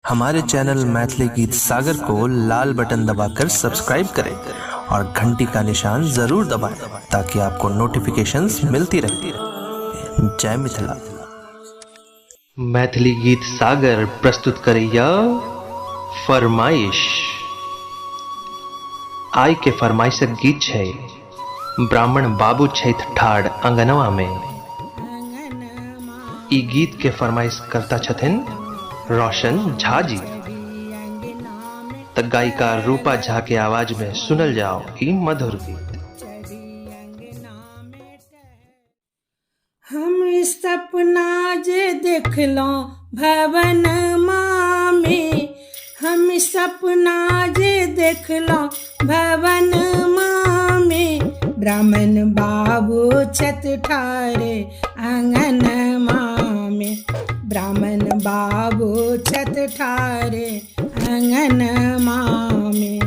हमारे चैनल मैथिली गीत सागर को लाल बटन दबाकर सब्सक्राइब करें और घंटी का निशान जरूर दबाएं ताकि आपको नोटिफिकेशंस मिलती रहे। जय मिथिला। मैथिली गीत सागर प्रस्तुत करैया फरमाइश। आय के फरमाइशक गीत छै ब्राह्मण बाबू छैथ ठाड़ अंगनवा में। ई गीत के फरमाइश करता छथिन रोशन झा जी। त गायिका रूपा झा के आवाज में सुनल जाओ ई मधुर गीत। हम सपना जे देखलो भवन में, हम सपना जे देखलो भवन में, ब्राह्मण बाबू छत ठारे आंगन में, ब्राह्मण बाबू छत ठारे आंगन में,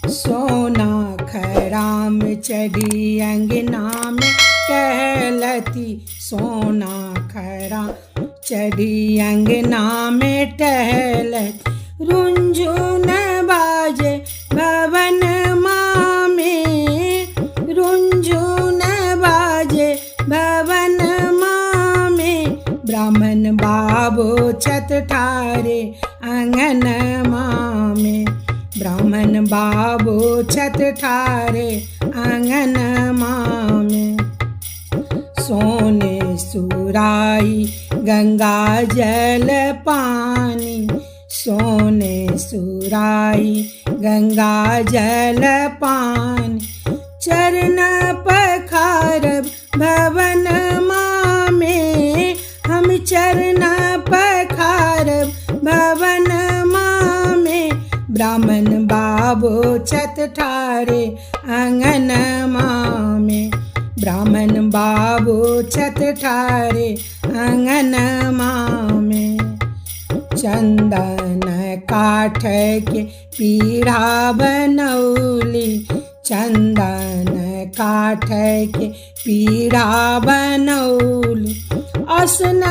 सोना खराम चढ़ी अंगना में टहलती, सोना खराम चढ़ी अंगना में टहलती, रुंझुन बाजे भवन में, रुंझुन बाजे भवन में, ब्राह्मण बाबू छत ठारे आंगन में, ब्राह्मण बाबू छत ठारे आंगन में, सोने सुराई गंगा जल पानी, सोने सुराई गंगा जल पानी, चरण पखारब भवन में, हम चरण पखारब भवन में, ब्राह्मण बाबू छत ठारे आंगन में, ब्राह्मण बाबू छत ठारे आंगन में, चंदन काठ के पीढ़ा बनौली, चंदन काठ के पीढ़ा बनौली, आसन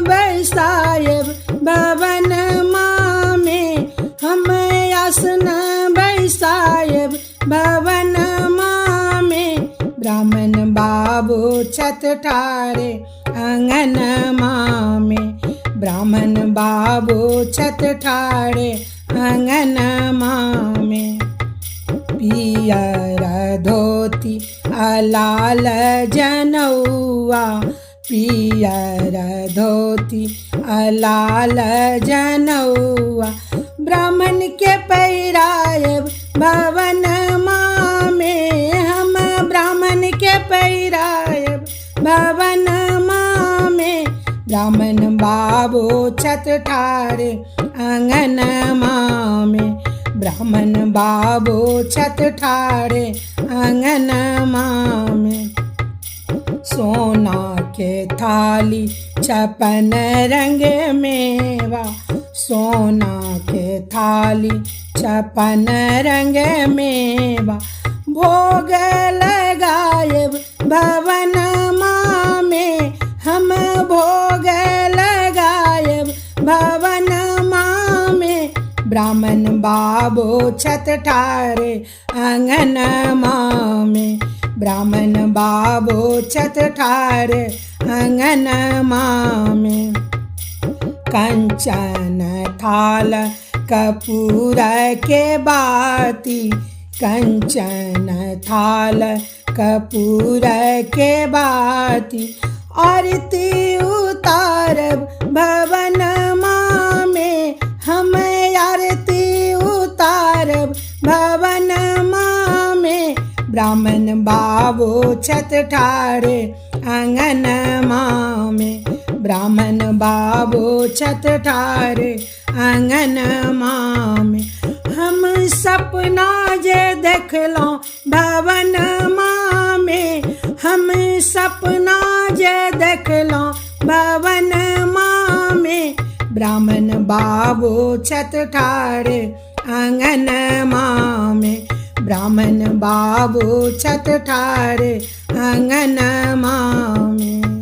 बैसायब भवन में, हम आसन बैसायब भवन में, ब्राह्मण बाबू छत ठारे आंगन में, ब्राह्मण बाबू छत ठारे आंगन में, पियर धोती लाल जनौआ, पियर धोती लाल जनौआ, ब्राह्मण के पैरायब भवन में, हम ब्राह्मण के पैरायब भवन में, ब्राह्मण बाबू छत ठारे आंगन में, ब्राह्मण बाबू छत ठारे आंगन में, सोना के थाली छपन रंग मेवा, सोना के थाली छपन रंग मेवा, भोग लगायब भवन में, हम भोग लगायब भवन में, ब्राह्मण बाबू छत ठारे आंगन में, ब्राह्मण बाबू छत ठारे आंगन में, कंचन थाल कपूर के बाती, कंचन थाल कपूर के बाती, आरती उतारब भवन में, हम आरती उतारब भवन में, ब्राह्मण बाबू छत ठारे आंगन में, ब्राह्मण बाबू छत ठारे आंगन में, हम सपना जे देखलो भवन में, हम सपना जे देखलो भवन में, ब्राह्मण बाबू छत ठारे आंगन में, ब्राह्मण बाबू छत ठारे आंगन में।